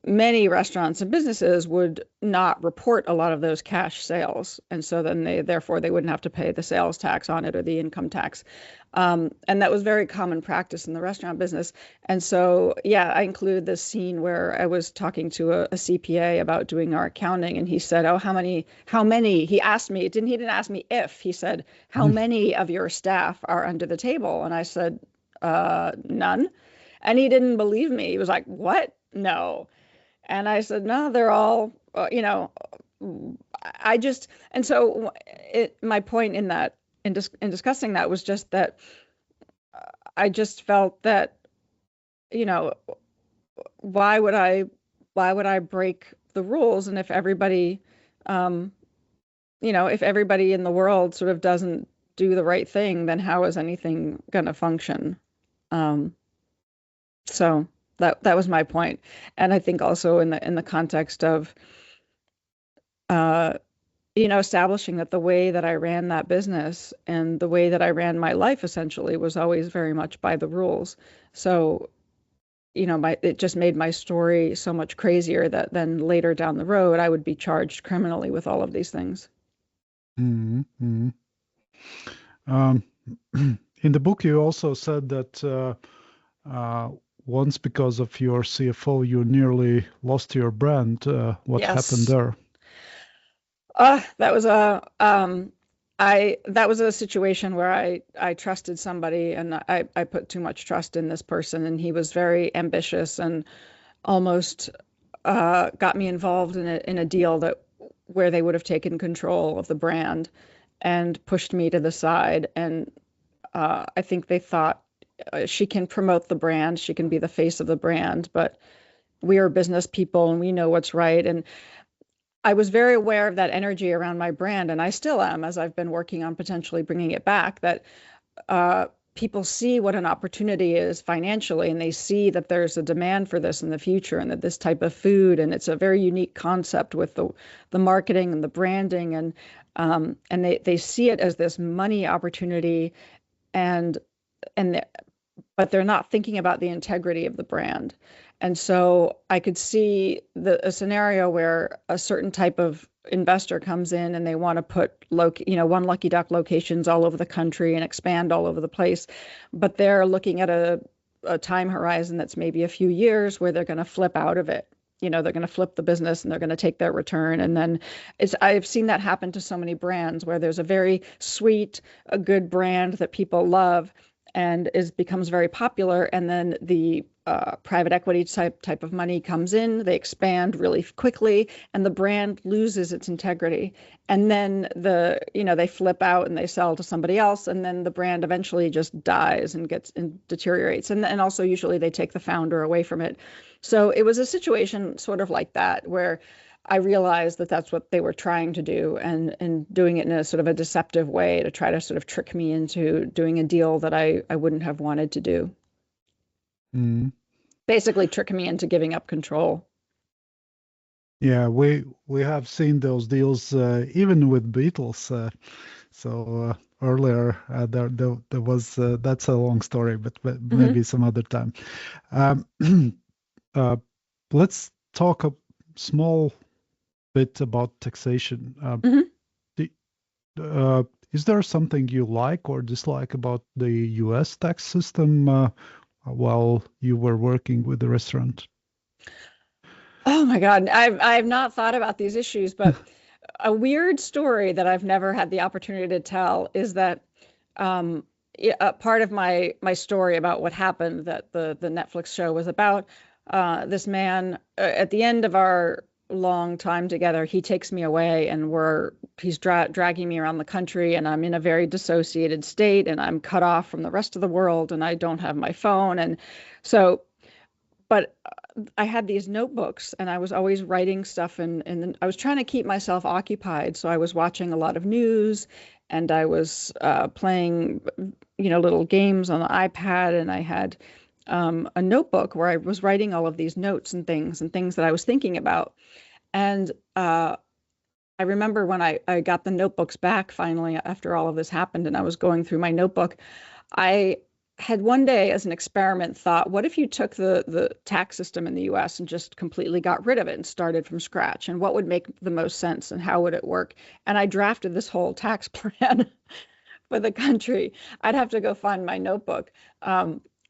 many restaurants and businesses would not report a lot of those cash sales. And so then therefore they wouldn't have to pay the sales tax on it or the income tax. And that was very common practice in the restaurant business. And so, yeah, I included this scene where I was talking to a CPA about doing our accounting, and he said, "Oh, how many?" He asked me, he didn't ask me if, he said, "How many of your staff are under the table?" And I said, "None." And he didn't believe me. He was like, "What? No." And I said, "No, they're all, and so my point in that, in discussing that, was just that I just felt that, why would I break the rules? And if everybody, if everybody in the world sort of doesn't do the right thing, then how is anything going to function? So that was my point. And I think also in the context of, establishing that the way that I ran that business and the way that I ran my life essentially was always very much by the rules. So, it just made my story so much crazier that then later down the road, I would be charged criminally with all of these things. Mm-hmm. In the book, you also said that once, because of your CFO, you nearly lost your brand. What happened there? That was a situation where I trusted somebody, and I put too much trust in this person, and he was very ambitious and almost got me involved in a deal where they would have taken control of the brand and pushed me to the side. And I think they thought, she can promote the brand, she can be the face of the brand, but we are business people and we know what's right. And I was very aware of that energy around my brand, and I still am, as I've been working on potentially bringing it back, that people see what an opportunity is financially, and they see that there's a demand for this in the future, and that this type of food, and it's a very unique concept with the marketing and the branding, and they see it as this money opportunity, but they're not thinking about the integrity of the brand. And so I could see a scenario where a certain type of investor comes in and they want to put One Lucky Duck locations all over the country and expand all over the place, but they're looking at a a time horizon that's maybe a few years where they're going to flip out of it. They're going to flip the business and they're going to take their return. And then I've seen that happen to so many brands where there's a very sweet, a good brand that people love and becomes very popular. And then the private equity type of money comes in, they expand really quickly, and the brand loses its integrity. And then they flip out and they sell to somebody else, and then the brand eventually just dies and deteriorates. And also usually they take the founder away from it. So it was a situation sort of like that where I realized that that's what they were trying to do, and doing it in a sort of a deceptive way to try to sort of trick me into doing a deal that I wouldn't have wanted to do. Mm. Basically tricking me into giving up control. Yeah, we have seen those deals even with Beatles. So earlier there was that's a long story, but maybe some other time. Let's talk a small bit about taxation. Is there something you like or dislike about the U.S. tax system while you were working with the restaurant? Oh my God, I've not thought about these issues, but a weird story that I've never had the opportunity to tell is that part of my story about what happened, that the Netflix show was about, this man at the end of our long time together, he takes me away and he's dragging me around the country, and I'm in a very dissociated state, and I'm cut off from the rest of the world, and I don't have my phone. And so, but I had these notebooks and I was always writing stuff, and I was trying to keep myself occupied. So I was watching a lot of news, and I was playing, little games on the iPad, and I had a notebook where I was writing all of these notes and things that I was thinking about. And I remember when I got the notebooks back finally after all of this happened, and I was going through my notebook, I had one day as an experiment thought, what if you took the tax system in the US and just completely got rid of it and started from scratch? And what would make the most sense and how would it work? And I drafted this whole tax plan for the country. I'd have to go find my notebook.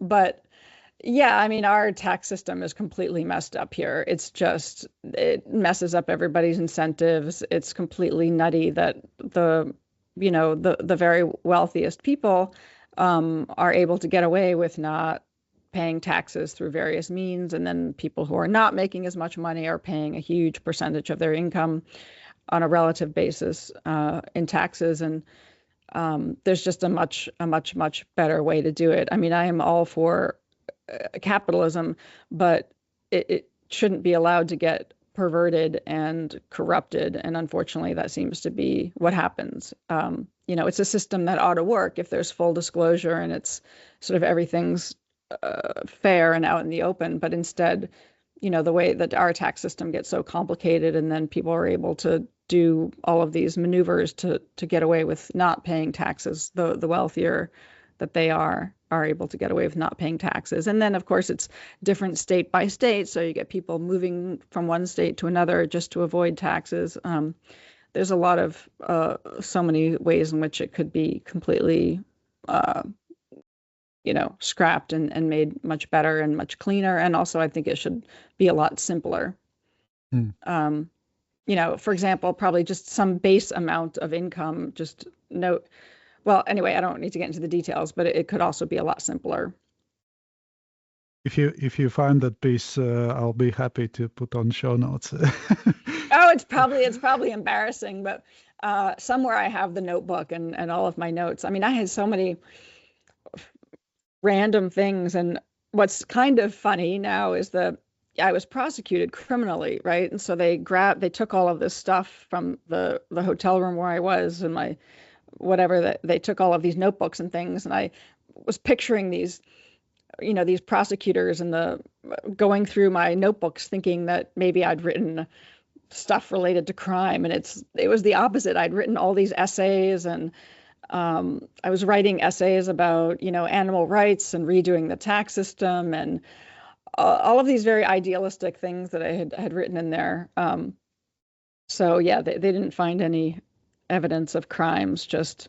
But yeah, I mean, our tax system is completely messed up here. It messes up everybody's incentives. It's completely nutty that the very wealthiest people are able to get away with not paying taxes through various means. And then people who are not making as much money are paying a huge percentage of their income on a relative basis in taxes. And there's just a much better way to do it. I mean, I am all for capitalism, but it shouldn't be allowed to get perverted and corrupted. And unfortunately, that seems to be what happens. It's a system that ought to work if there's full disclosure and it's sort of everything's fair and out in the open. But instead, the way that our tax system gets so complicated, and then people are able to do all of these maneuvers to get away with not paying taxes. The wealthier that they are able to get away with not paying taxes. And then, of course, it's different state by state. So you get people moving from one state to another just to avoid taxes. There's a lot of so many ways in which it could be completely, scrapped and made much better and much cleaner. And also, I think it should be a lot simpler. For example, probably just some base amount of income, just note. Well, anyway, I don't need to get into the details, but it could also be a lot simpler. If you find that piece, I'll be happy to put on show notes. Oh, it's probably embarrassing, but somewhere I have the notebook and all of my notes. I mean, I had so many random things, and what's kind of funny now is I was prosecuted criminally, right? And so they took all of this stuff from the hotel room where I was, and my whatever, that they took all of these notebooks and things, and I was picturing these prosecutors and going through my notebooks thinking that maybe I'd written stuff related to crime, and it was the opposite. I'd written all these essays, and I was writing essays about animal rights and redoing the tax system, and all of these very idealistic things that I had written in there. So yeah, they didn't find any evidence of crimes, just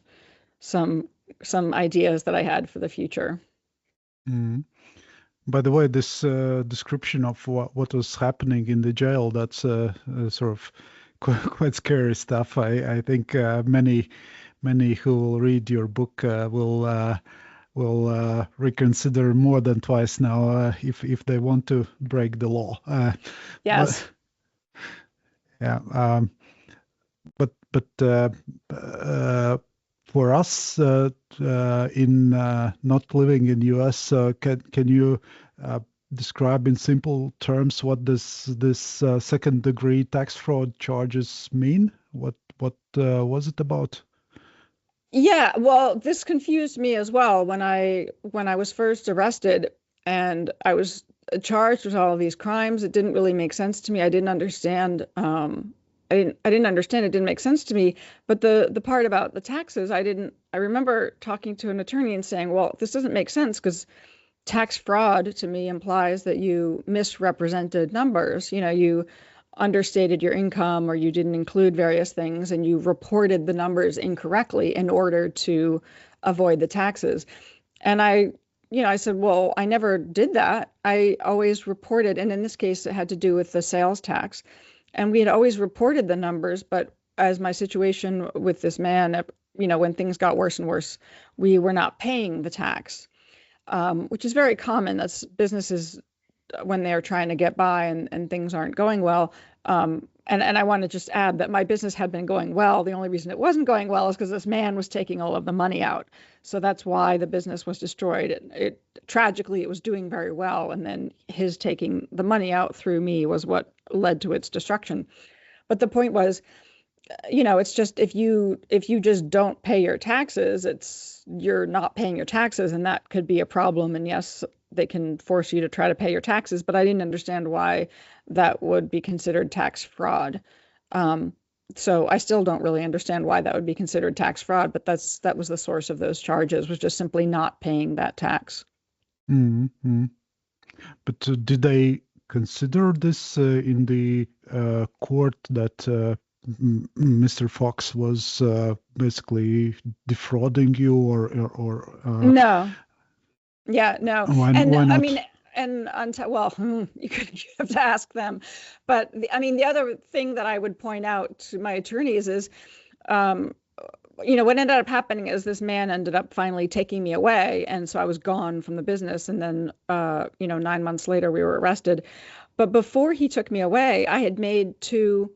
some ideas that I had for the future. Mm. By the way, this description of what was happening in the jail, that's sort of quite scary stuff. I think many who will read your book will reconsider more than twice now if they want to break the law. Yes. Yeah. But for us in not living in US, can you describe in simple terms what this second degree tax fraud charges mean? What was it about? Yeah, well, this confused me as well when I was first arrested and I was charged with all of these crimes. It didn't really make sense to me. I didn't understand. I didn't understand. It didn't make sense to me. But the part about the taxes, I didn't. I remember talking to an attorney and saying, "Well, this doesn't make sense because tax fraud to me implies that you misrepresented numbers. You know, you understated your income or you didn't include various things and you reported the numbers incorrectly in order to avoid the taxes." And I said, well, I never did that. I always reported, and in this case, it had to do with the sales tax. And we had always reported the numbers, but as my situation with this man, when things got worse and worse, we were not paying the tax, which is very common. That's businesses when they're trying to get by and things aren't going well. And I want to just add that my business had been going well. The only reason it wasn't going well is because this man was taking all of the money out. So that's why the business was destroyed. Tragically, it was doing very well. And then his taking the money out through me was what led to its destruction. But the point was, it's just if you just don't pay your taxes, you're not paying your taxes, and that could be a problem. And yes, they can force you to try to pay your taxes, but I didn't understand why that would be considered tax fraud. So I still don't really understand why that would be considered tax fraud, but that was the source of those charges, was just simply not paying that tax. Mm-hmm. But did they consider this in the court that Mr. Fox was basically defrauding you, or no? Yeah, no. Why And not? I mean, and well, you have to ask them. But the other thing that I would point out to my attorneys is, what ended up happening is this man ended up finally taking me away, and so I was gone from the business. And then, 9 months later, we were arrested. But before he took me away, I had made 2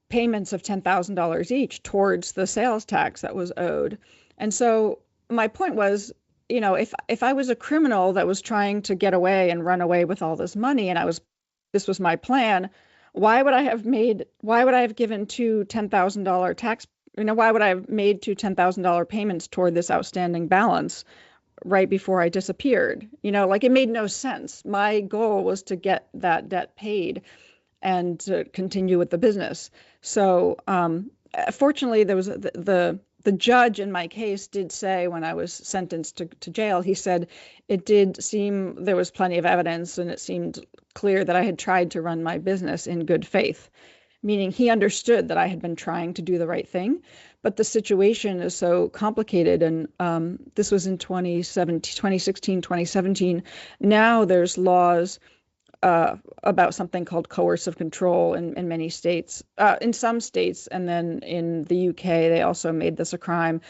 payments of $10,000 each towards the sales tax that was owed. And so my point was, if I was a criminal that was trying to get away and run away with all this money, and this was my plan, why would I have given 2 $10,000 tax? Why would I have made 2 $10,000 payments toward this outstanding balance right before I disappeared? It made no sense. My goal was to get that debt paid and to continue with the business. So, fortunately, there was the judge in my case did say, when I was sentenced to jail, he said it did seem there was plenty of evidence and it seemed clear that I had tried to run my business in good faith, meaning he understood that I had been trying to do the right thing. But the situation is so complicated. And this was in 2016, 2017. Now there's laws about something called coercive control in many states, in some states, and then in the UK, they also made this a crime.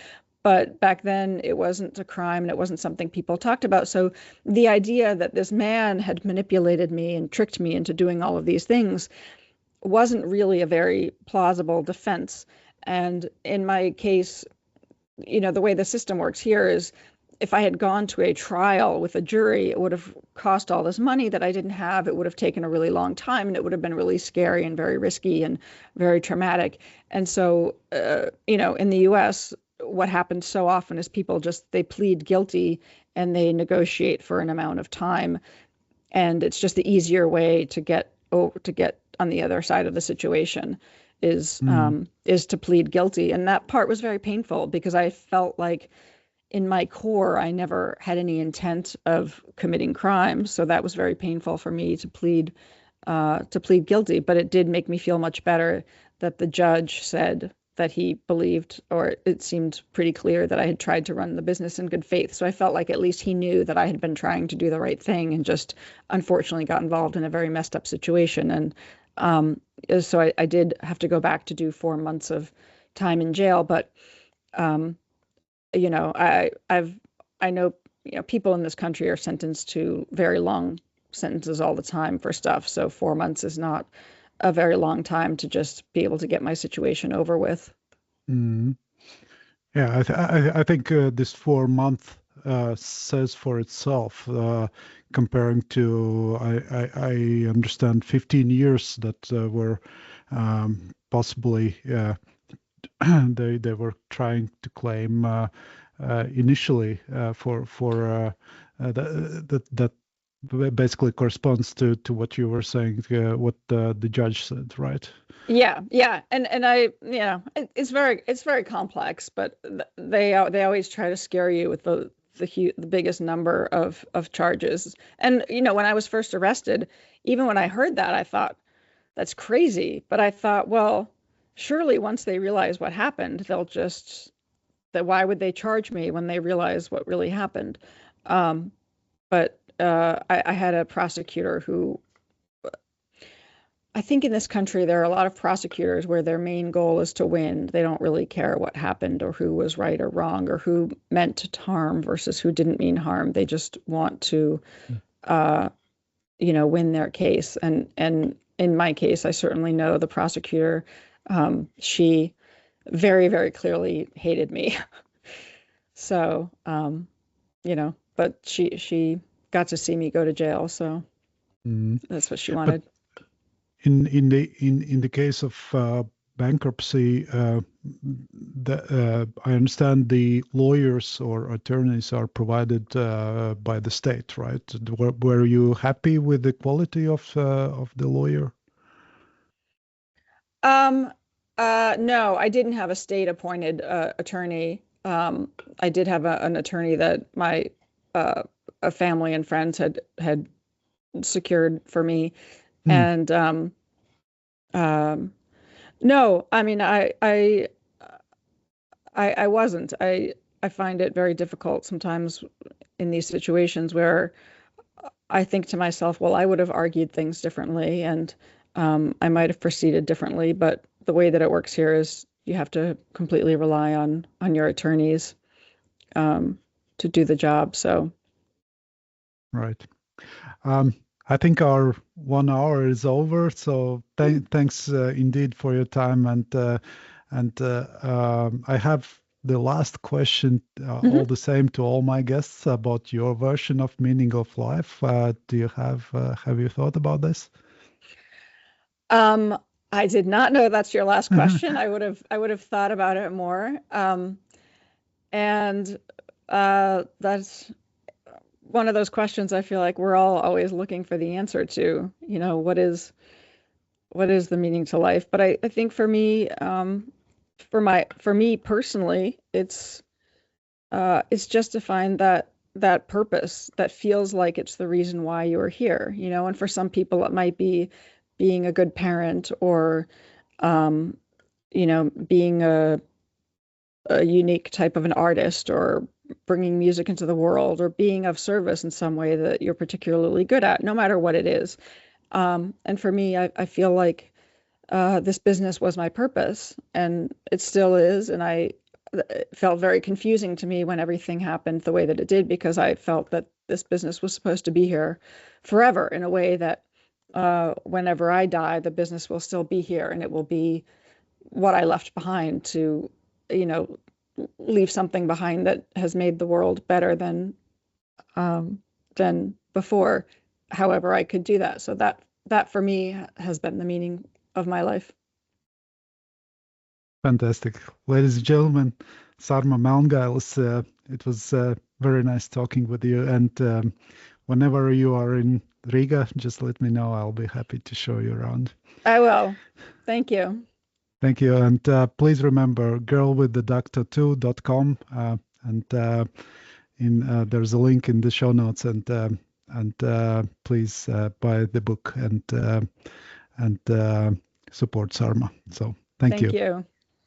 But back then, it wasn't a crime, and it wasn't something people talked about. So the idea that this man had manipulated me and tricked me into doing all of these things wasn't really a very plausible defense. And in my case, the way the system works here is, if I had gone to a trial with a jury, it would have cost all this money that I didn't have. It would have taken a really long time, and it would have been really scary and very risky and very traumatic. And so, in the US, what happens so often is people they plead guilty and they negotiate for an amount of time. And it's just the easier way to get on the other side of the situation is to plead guilty. And that part was very painful because I felt like, in my core, I never had any intent of committing crimes. So that was very painful for me to plead guilty. But it did make me feel much better that the judge said that he believed, or it seemed pretty clear that I had tried to run the business in good faith. So I felt like at least he knew that I had been trying to do the right thing and just unfortunately got involved in a very messed up situation. And so I did have to go back to do 4 months of time in jail. But you know, I know, you know, people in this country are sentenced to very long sentences all the time for stuff. So 4 months is not a very long time to just be able to get my situation over with. Mm. Yeah, I think this 4 month says for itself, comparing to I understand 15 years that were possibly they were trying to claim initially for that basically corresponds to what you were saying, what the judge said, right? Yeah, and I, you know, it's very complex, but they always try to scare you with the biggest number of charges. And you know, when I was first arrested, even when I heard that, I thought that's crazy. But I thought, well, surely once they realize what happened, they'll just that why would they charge me when they realize what really happened? But I had a prosecutor who, I think in this country, there are a lot of prosecutors where their main goal is to win. They don't really care what happened or who was right or wrong or who meant to harm versus who didn't mean harm. They just want to, you know, win their case. And in my case, I certainly know the prosecutor. She very, very clearly hated me. So, you know, but she got to see me go to jail. So that's what she wanted. But in the case of bankruptcy, I understand the lawyers or attorneys are provided by the state, right? Were you happy with the quality of the lawyer? No, I didn't have a state appointed attorney. I did have an attorney that my a family and friends had secured for me. And no, I mean, I wasn't. I find it very difficult sometimes in these situations where I think to myself, well, I would have argued things differently and I might have proceeded differently. But the way that it works here is you have to completely rely on your attorneys to do the job. So, right. I think our 1 hour is over. So thanks indeed for your time. And I have the last question, all the same to all my guests about your version of meaning of life. Do you have you thought about this? I did not know that's your last question. I would have thought about it more. And that's one of those questions I feel like we're all always looking for the answer to. You know, what is the meaning to life? But I think for me, for me personally, it's just to find that purpose that feels like it's the reason why you're here. You know, and for some people it might be being a good parent or you know, being a unique type of an artist or bringing music into the world or being of service in some way that you're particularly good at, no matter what it is. And for me, I feel like this business was my purpose and it still is. And it felt very confusing to me when everything happened the way that it did, because I felt that this business was supposed to be here forever in a way that whenever I die, the business will still be here and it will be what I left behind to, you know, leave something behind that has made the world better than before. However, I could do that. So that for me has been the meaning of my life. Fantastic. Ladies and gentlemen, Sarma Melngailis, it was very nice talking with you. And whenever you are in Riga, just let me know. I'll be happy to show you around. I will. Thank you. Thank you. And please remember girlwiththedoctor2.com. And there's a link in the show notes. And please buy the book and support Sarma. So thank you. Thank you.